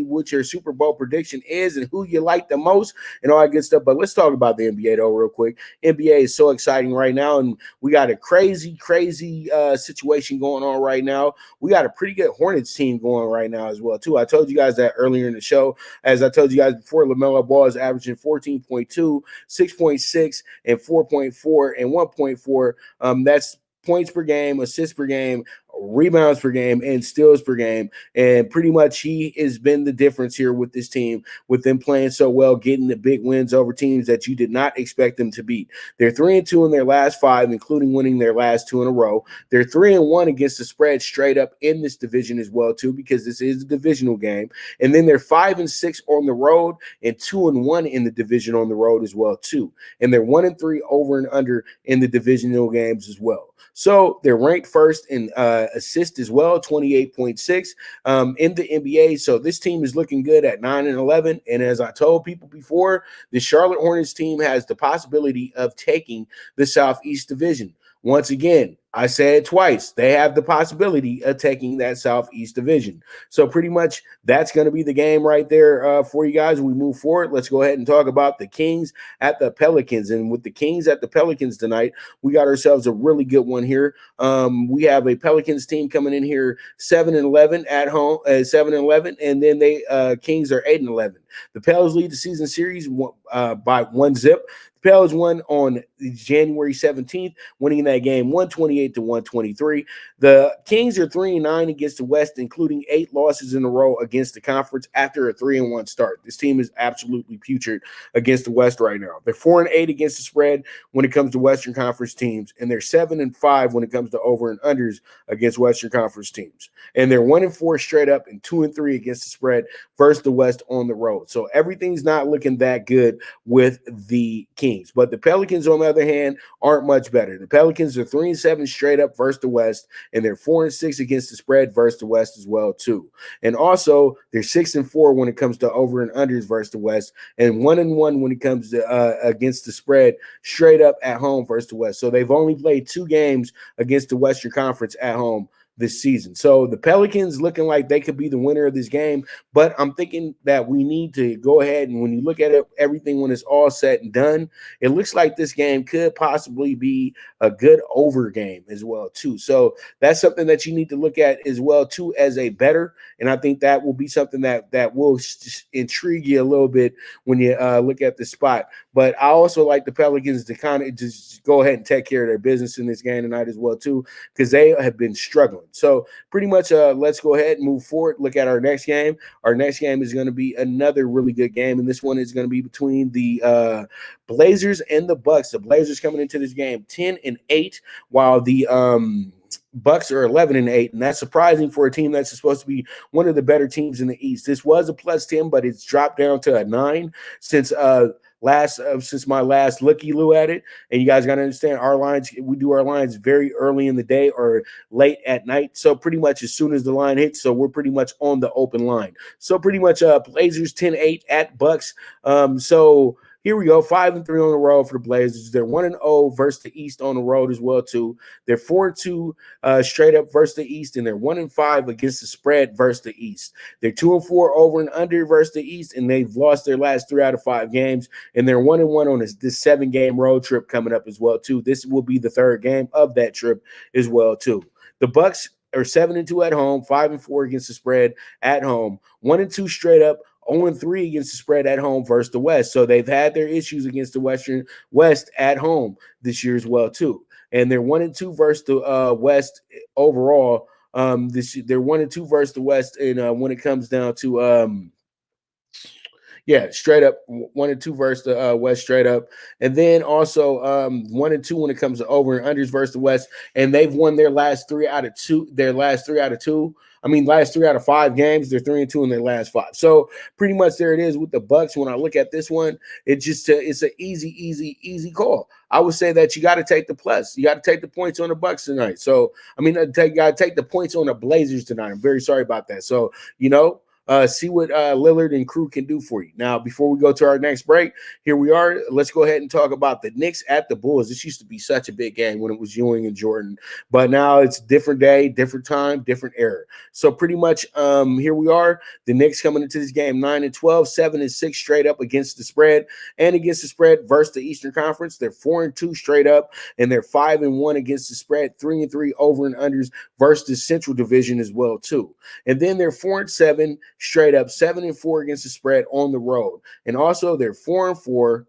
what your Super Bowl prediction is and who you like the most and all that good stuff. But let's talk about the NBA though real quick. NBA is so exciting right now, and we got a crazy situation going on right now. We got a pretty good Hornets team going right now as well too. I told you guys that earlier in the show. As I told you guys before, LaMelo Ball is averaging 14.2, 6.6, and 4.4 and 1.4. That's points per game, assists per game, rebounds per game, and steals per game. And pretty much he has been the difference here with this team, with them playing so well, getting the big wins over teams that you did not expect them to beat. They're 3-2 in their last 5, including winning their last 2 in a row. They're 3-1 against the spread straight up in this division as well too, because this is a divisional game. And then they're 5-6 on the road and 2-1 in the division on the road as well too. And they're 1-3 over and under in the divisional games as well. So they're ranked first in assist as well, 28.6 in the NBA. So this team is looking good at 9-11. And as I told people before, the Charlotte Hornets team has the possibility of taking the Southeast Division. Once again, I said it twice. They have the possibility of taking that Southeast Division. So pretty much that's going to be the game right there for you guys. We move forward. Let's go ahead and talk about the Kings at the Pelicans. And with the Kings at the Pelicans tonight, we got ourselves a really good one here. We have a Pelicans team coming in here 7-11 at home, 7-11, and then they Kings are 8-11. The Pels lead the season series by 1-0. The Pels won on January 17th, winning that game 128-123. The Kings are 3-9 against the West, including 8 losses in a row against the conference after a 3-1 start. This team is absolutely putrid against the West right now. They're 4-8 against the spread when it comes to Western Conference teams, and they're 7-5 when it comes to over and unders against Western Conference teams. And they're 1-4 straight up and 2-3 against the spread versus the West on the road. So everything's not looking that good with the Kings. But the Pelicans, on the other hand, aren't much better. The Pelicans are 3-7 straight up versus the West, and they're 4-6 against the spread versus the West as well too. And also, they're 6-4 when it comes to over and unders versus the West, and 1-1 when it comes to against the spread straight up at home versus the West. So they've only played 2 games against the Western Conference at home this season. So the Pelicans looking like they could be the winner of this game, but I'm thinking that we need to go ahead, and when you look at it, everything when it's all said and done, it looks like this game could possibly be a good over game as well too. So that's something that you need to look at as well too as a better, and I think that will be something that will intrigue you a little bit when you look at the spot. But I also like the Pelicans to kind of just go ahead and take care of their business in this game tonight as well too, because they have been struggling. So pretty much let's go ahead and move forward. Look at our next game. Our next game is going to be another really good game, and this one is going to be between the Blazers and the Bucks. The Blazers coming into this game 10-8, while the Bucks are 11-8, and that's surprising for a team that's supposed to be one of the better teams in the East. This was a +10, but it's dropped down to a 9 since my last looky-loo at it. And you guys got to understand, our lines, we do our lines very early in the day or late at night. So pretty much as soon as the line hits, so we're pretty much on the open line. So pretty much Blazers 10-8 at Bucks. So here we go, 5-3 on the road for the Blazers. They're 1-0 versus the East on the road as well too. They're 4-2 straight up versus the East, and they're 1-5 against the spread versus the East. They're 2-4 over and under versus the East, and they've lost their last 3 out of 5 games. And they're 1-1 on this 7-game road trip coming up as well too. This will be the 3rd game of that trip as well too. The Bucks are 7-2 at home, 5-4 against the spread at home, 1-2 straight up, 0-3 against the spread at home versus the West. So they've had their issues against the West at home this year as well too. And they're 1-2 versus the West overall. They're 1-2 versus the West, and when it comes down to straight up 1-2 versus the West straight up, and then also 1-2 when it comes to over and unders versus the West, and they've won their last 3 out of 2. Last 3 out of 5 games, they're 3-2 in their last 5. So pretty much there it is with the Bucks. When I look at this one, it's an easy call. I would say that you got to take the plus. You got to take the points on the Bucks tonight. So you got to take the points on the Blazers tonight. I'm very sorry about that. So see what Lillard and crew can do for you. Now, before we go to our next break, here we are. Let's go ahead and talk about the Knicks at the Bulls. This used to be such a big game when it was Ewing and Jordan, but now it's different day, different time, different era. So pretty much here we are. The Knicks coming into this game 9-12, 7-6 straight up against the spread and against the spread versus the Eastern Conference. They're 4-2 straight up, and they're 5-1 against the spread, 3-3 over and unders versus the Central Division as well too. And then they're 4-7 straight up, 7-4 against the spread on the road, and also they're 4-4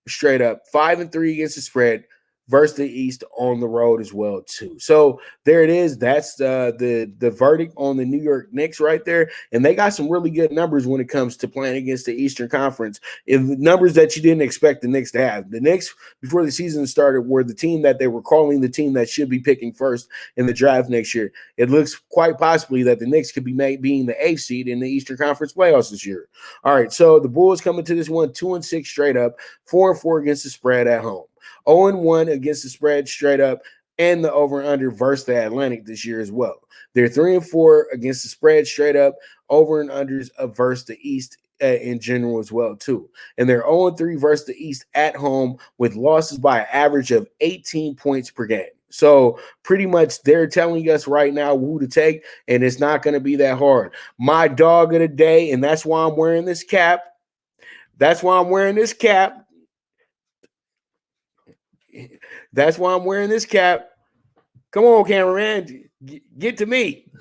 straight up, 5-3 against the spread versus the East on the road as well too. So there it is. That's the verdict on the New York Knicks right there, and they got some really good numbers when it comes to playing against the Eastern Conference. In numbers that you didn't expect the Knicks to have. The Knicks before the season started were the team that they were calling the team that should be picking first in the draft next year. It looks quite possibly that the Knicks could be being the 8th seed in the Eastern Conference playoffs this year. All right, so the Bulls coming to this one 2-6 straight up, 4-4 against the spread at home. 0-1 against the spread straight up and the over-under versus the Atlantic this year as well. They're 3-4 against the spread straight up, over and unders versus the East in general as well too. And they're 0-3 versus the East at home with losses by an average of 18 points per game. So pretty much they're telling us right now who to take, and it's not going to be that hard. My dog of the day, and that's why I'm wearing this cap. That's why I'm wearing this cap. That's why I'm wearing this cap. Come on, cameraman. Get to me.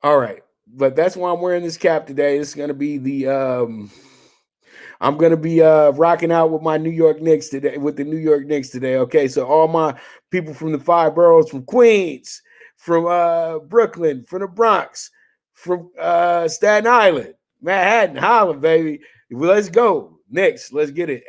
All right. But that's why I'm wearing this cap today. It's going to be the I'm going to be rocking out with my New York Knicks today, with the New York Knicks today. Okay, so all my people from the 5 boroughs, from Queens, from Brooklyn, from the Bronx, from Staten Island, Manhattan, Harlem, baby. Let's go. Knicks, let's get it.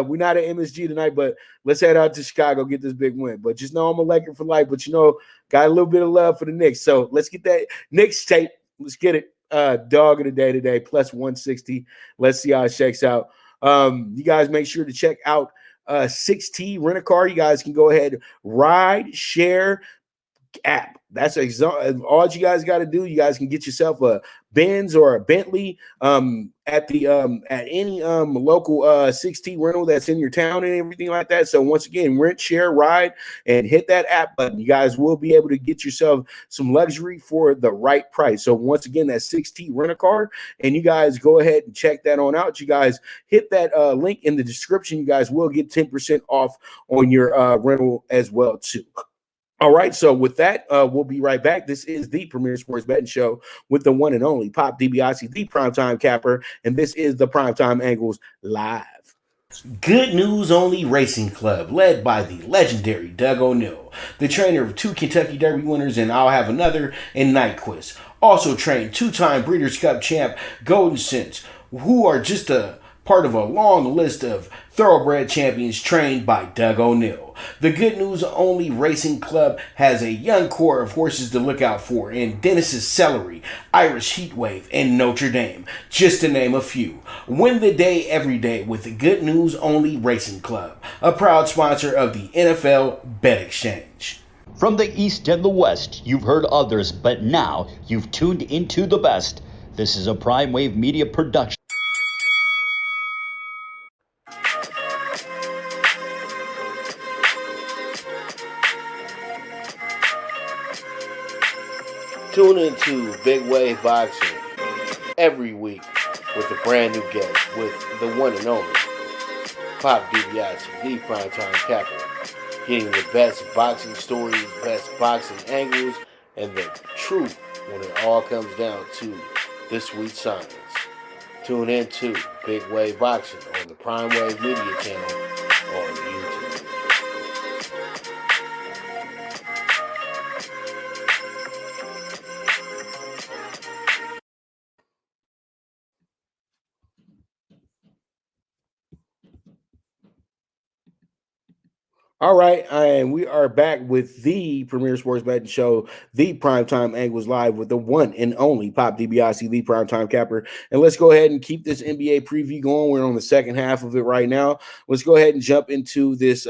We're not at MSG tonight, but let's head out to Chicago, get this big win. But just know I'm a Laker for life, but got a little bit of love for the Knicks. So let's get that Knicks tape. Let's get it. Dog of the day today, plus 160. Let's see how it shakes out. You guys make sure to check out Sixt Rent a Car. You guys can go ahead, ride, share app. That's all you guys got to do. You guys can get yourself a Benz or a Bentley at any local Sixt rental that's in your town and everything like that. So once again, rent, share, ride, and hit that app button. You guys will be able to get yourself some luxury for the right price. So once again, that's Sixt Rent a Car, and you guys go ahead and check that on out. You guys hit that link in the description. You guys will get 10% off on your rental as well too. All right, so with that, we'll be right back. This is the Premier Sports Betting Show with the one and only Pop DiBiase, the Primetime Capper, and this is the Primetime Angles Live. Good News Only Racing Club, led by the legendary Doug O'Neill, the trainer of 2 Kentucky Derby winners, and I'll have another in Nyquist. Also trained 2-time Breeders' Cup champ Golden Sense, who are just a part of a long list of thoroughbred champions trained by Doug O'Neill. The Good News Only Racing Club has a young core of horses to look out for in Dennis's Celery, Irish Heatwave, and Notre Dame, just to name a few. Win the day every day with the Good News Only Racing Club, a proud sponsor of the NFL Bet Exchange. From the East and the West, you've heard others, but now you've tuned into the best. This is a PrimeWave Media production. Tune into Big Wave Boxing every week with a brand new guest, with the one and only Pop DiBiase, the Primetime Capper, getting the best boxing stories, best boxing angles, and the truth when it all comes down to the sweet science. Tune in to Big Wave Boxing on the PrimeWave Media channel on YouTube. All right, and we are back with the premier sports betting show, the Primetime Angles Live, with the one and only Pop DiBiase, the Primetime Capper. And let's go ahead and keep this NBA preview going. We're on the second half of it right now. Let's go ahead and jump into this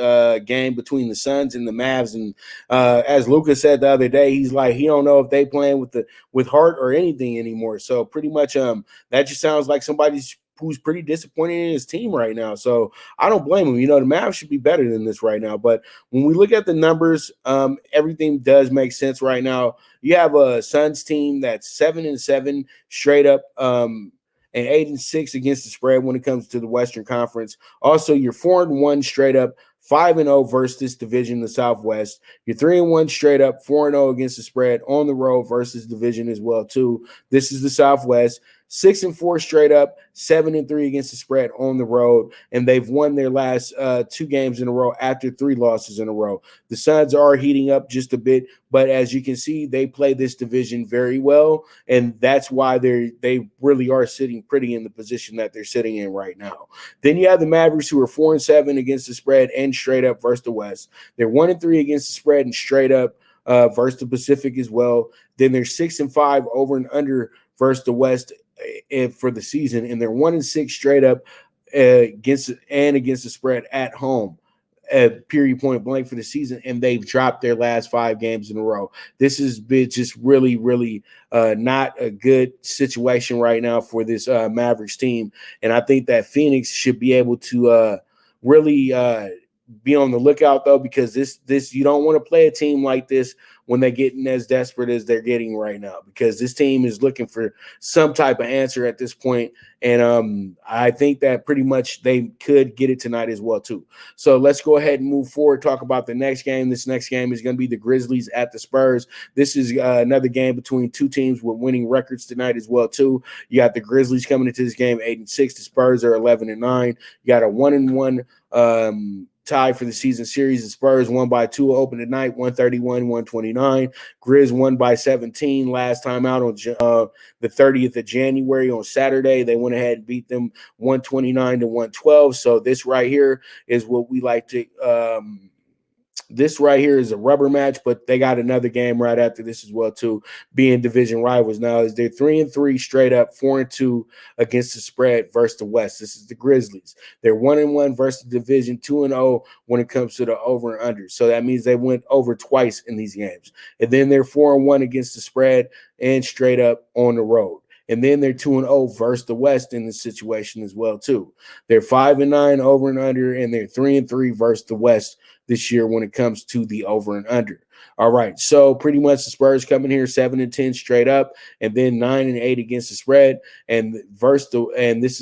game between the Suns and the Mavs. And as Lucas said the other day, he's like he don't know if they playing with heart or anything anymore. So pretty much that just sounds like somebody's who's pretty disappointed in his team right now. So I don't blame him. You know, the Mavs should be better than this right now. But when we look at the numbers, everything does make sense right now. You have a Suns team that's 7-7 straight up, and 8-6 against the spread when it comes to the Western Conference. Also, you're 4-1 straight up, 5-0 versus this division, the Southwest. You're 3-1 straight up, 4-0 against the spread on the road versus division as well too. This is the Southwest. 6-4 straight up, 7-3 against the spread on the road, and they've won their last 2 games in a row after 3 losses in a row. The Suns are heating up just a bit, but as you can see, they play this division very well, and that's why they really are sitting pretty in the position that they're sitting in right now. Then you have the Mavericks, who are 4-7 against the spread and straight up versus the West. They're 1-3 against the spread and straight up versus the Pacific as well. Then they're 6-5 over and under versus the West for the season, and they're 1-6 straight up against the spread at home. Period, point blank for the season, and they've dropped their last 5 games in a row. This has been just really, really not a good situation right now for this Mavericks team, and I think that Phoenix should be able to really be on the lookout though, because this you don't want to play a team like this when they're getting as desperate as they're getting right now, because this team is looking for some type of answer at this point. And I think that pretty much they could get it tonight as well too. So let's go ahead and move forward, talk about the next game. This next game is going to be the Grizzlies at the Spurs. This is another game between 2 teams with winning records tonight as well too. You got the Grizzlies coming into this game 8-6. The Spurs are 11-9. You got a 1-1 tie for the season series. The Spurs won by 2 open tonight, 131-129. Grizz won by 17 last time out on the 30th of January on Saturday. They went ahead and beat them 129-112. So this right here is what we like to this right here is a rubber match, but they got another game right after this as well too, being division rivals now. Is they're 3-3 straight up, 4-2 against the spread versus the West. This is the Grizzlies. They're 1-1 versus the division, 2-0 when it comes to the over and under. So that means they went over twice in these games. And then they're 4-1 against the spread and straight up on the road. And then they're 2-0 versus the West in this situation as well too. They're 5-9 over and under, and they're 3-3 versus the West this year when it comes to the over and under. All right, so pretty much the Spurs coming here 7-10 straight up, and then 9-8 against the spread, and this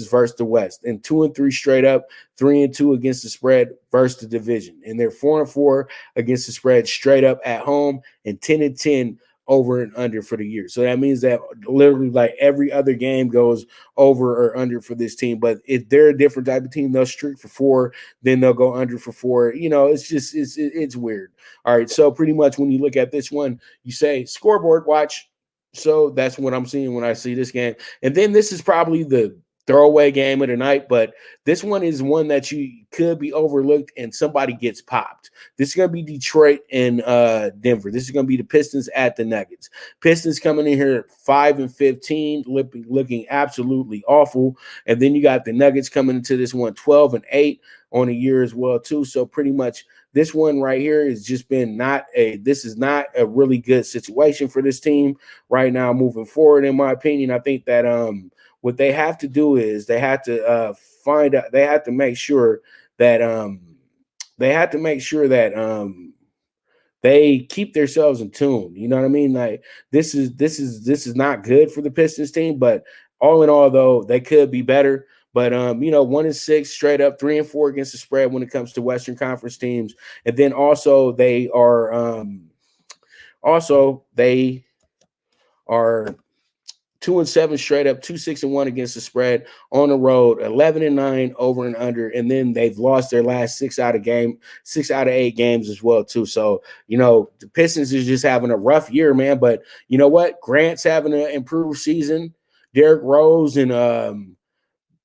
is versus the West, and 2-3 straight up, 3-2 against the spread versus the division, and they're 4-4 against the spread straight up at home, and 10-10 over and under for the year. So that means that literally like every other game goes over or under for this team. But if they're a different type of team, they'll streak for 4, then they'll go under for 4. You know, it's just it's weird. All right. So pretty much when you look at this one, you say scoreboard watch. So that's what I'm seeing when I see this game. And then this is probably the throwaway game of the night, but this one is one that you could be overlooked and somebody gets popped. This is going to be Detroit and Denver. This is going to be the Pistons at the Nuggets. Pistons coming in here 5-15, looking absolutely awful. And then you got the Nuggets coming into this one 12-8 on a year as well too. So pretty much this one right here has just been this is not a really good situation for this team right now moving forward. In my opinion, I think that what they have to do is they have to make sure that they keep themselves in tune. You know what I mean? Like this is not good for the Pistons team, but all in all, though, they could be better. But 1-6 straight up, 3-4 against the spread when it comes to Western Conference teams, and then also they are 2-7 straight up, 2-6-1 against the spread on the road, 11-9 over and under, and then they've lost their last 6 out of 8 games as well too. So the Pistons is just having a rough year, man. But you know what? Grant's having an improved season. Derrick Rose and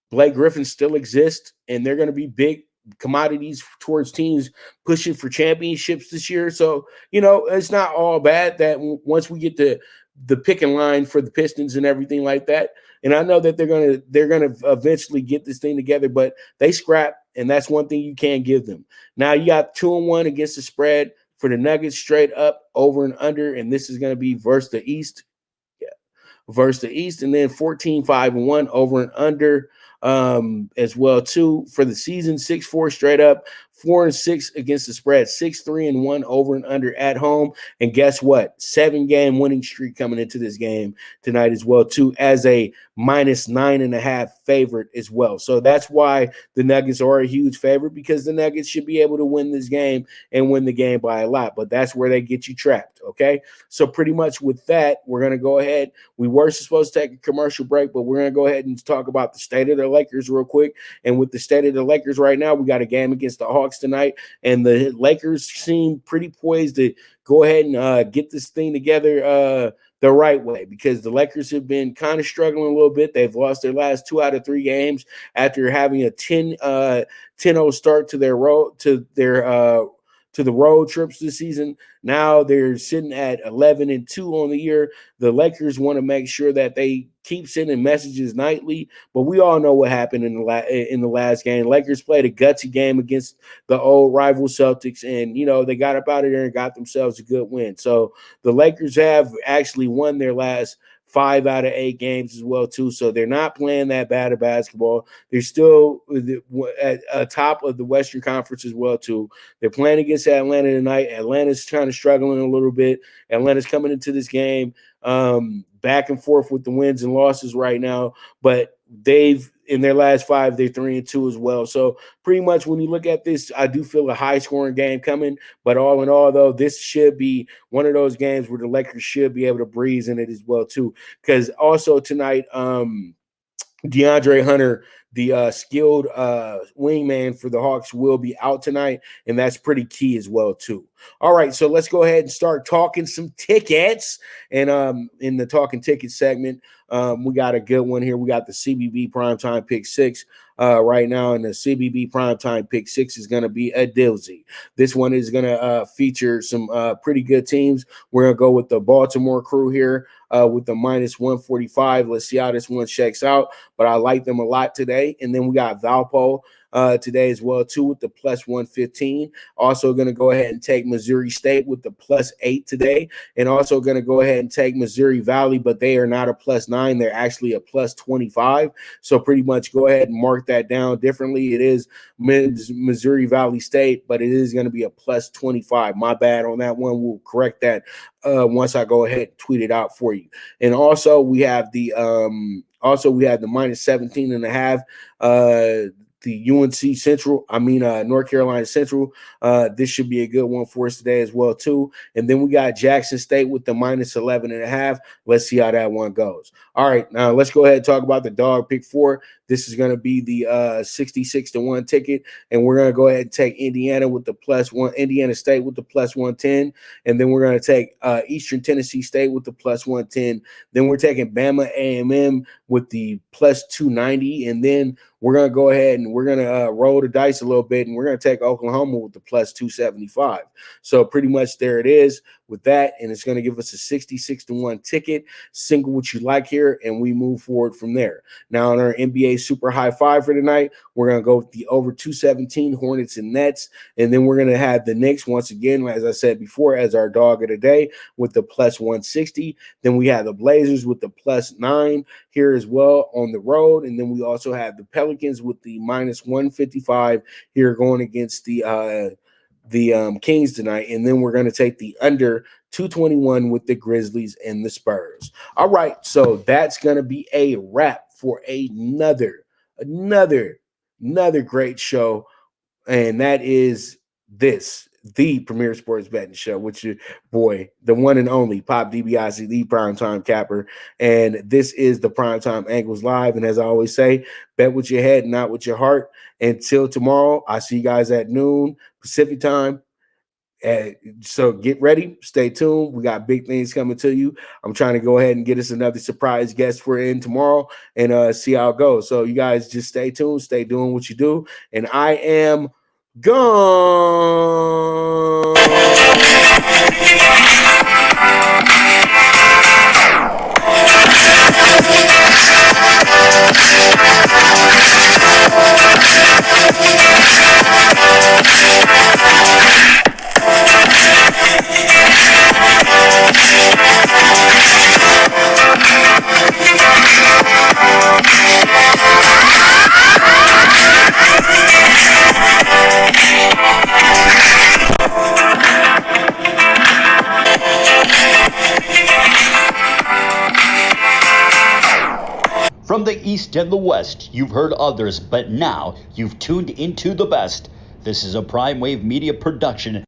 Blake Griffin still exist, and they're going to be big commodities towards teams pushing for championships this year. So, it's not all bad that once we get the pick and line for the Pistons and everything like that. And I know that they're gonna eventually get this thing together, but they scrap, and that's one thing you can't give them. Now you got 2-1 against the spread for the Nuggets, straight up over and under, and this is gonna be versus the East. Versus the East, and then 14-5-1 over and under as well too for the season. 6-4 straight up, 4-6 against the spread, 6-3-1 over and under at home. And guess what? 7-game winning streak coming into this game tonight as well too, as a -9.5 favorite as well. So that's why the Nuggets are a huge favorite, because the Nuggets should be able to win this game and win the game by a lot. But that's where they get you trapped. Okay, so pretty much with that, we're gonna go ahead. We were supposed to take a commercial break, but we're gonna go ahead and talk about the state of the Lakers real quick. And with the state of the Lakers right now, we got a game against the Hawks tonight, and the Lakers seem pretty poised to go ahead and get this thing together the right way, because the Lakers have been kind of struggling a little bit. They've lost their last 2 out of 3 games after having a 10-0 start to their road to the road trips this season. Now they're sitting at 11-2 on the year. The Lakers want to make sure that they keep sending messages nightly, but we all know what happened in the last game. Lakers played a gutsy game against the old rival Celtics, and they got up out of there and got themselves a good win. So the Lakers have actually won their last 5 out of 8 games as well too. So they're not playing that bad of basketball. They're still at top of the Western Conference as well too. They're playing against Atlanta tonight. Atlanta's kind of struggling a little bit. Atlanta's coming into this game back and forth with the wins and losses right now, but they've in their last 5, they're 3-2 as well. So pretty much when you look at this, I do feel a high scoring game coming, but all in all though, this should be one of those games where the Lakers should be able to breeze in it as well too. Because also tonight, DeAndre Hunter, the skilled wingman for the Hawks, will be out tonight, and that's pretty key as well too. All right, so let's go ahead and start talking some tickets. And in the talking ticket segment, we got a good one here. We got the CBB PrimeTime PK6 right now, and the CBB PrimeTime PK6 is going to be a doozy. This one is going to feature some pretty good teams. We're going to go with the Baltimore crew here with the -145. Let's see how this one checks out, but I like them a lot today. And then we got Valpo today as well too with the +115. Also going to go ahead and take Missouri State with the +8 today, and also going to go ahead and take Missouri Valley, but they are not a +9. They're actually a +25. So pretty much go ahead and mark that down differently. It is Missouri Valley State, but it is going to be a +25. My bad on that one. We'll correct that once I go ahead and tweet it out for you. And also we have the -17.5. The UNC Central, North Carolina Central. This should be a good one for us today as well too. And then we got Jackson State with the -11.5. Let's see how that one goes. All right, now let's go ahead and talk about the dog pick 4. This is going to be the 66-1 ticket, and we're going to go ahead and take Indiana with the +1, Indiana State with the +110, and then we're going to take Eastern Tennessee State with the +110. Then we're taking Bama A&M with the +290, and then we're going to go ahead and we're going to roll the dice a little bit, and we're going to take Oklahoma with the +275. So pretty much there it is with that, and it's going to give us a 66-1 ticket. Single what you like here, and we move forward from there. Now on our NBA Super High Five for tonight, we're going to go with the over 217 Hornets and Nets, and then we're going to have the Knicks once again, as I said before, as our dog of the day with the +160. Then we have the Blazers with the +9 here as well on the road, and then we also have the Pelicans with the -155 here going against the Kings tonight. And then we're going to take the under 221 with the Grizzlies and the Spurs. All right, so that's going to be a wrap for another great show, and that is the Premier Sports Betting Show with your boy, the one and only Pop DiBiase, the Primetime Capper. And this is the Primetime Angles Live. And as I always say, bet with your head, not with your heart. Until tomorrow, I see you guys at noon Pacific time. So get ready, stay tuned. We got big things coming to you. I'm trying to go ahead and get us another surprise guest for in tomorrow and see how it goes. So you guys just stay tuned, stay doing what you do. And I am gone. From the East and the West, you've heard others, but now you've tuned into the best. This is a PrimeWave Media production.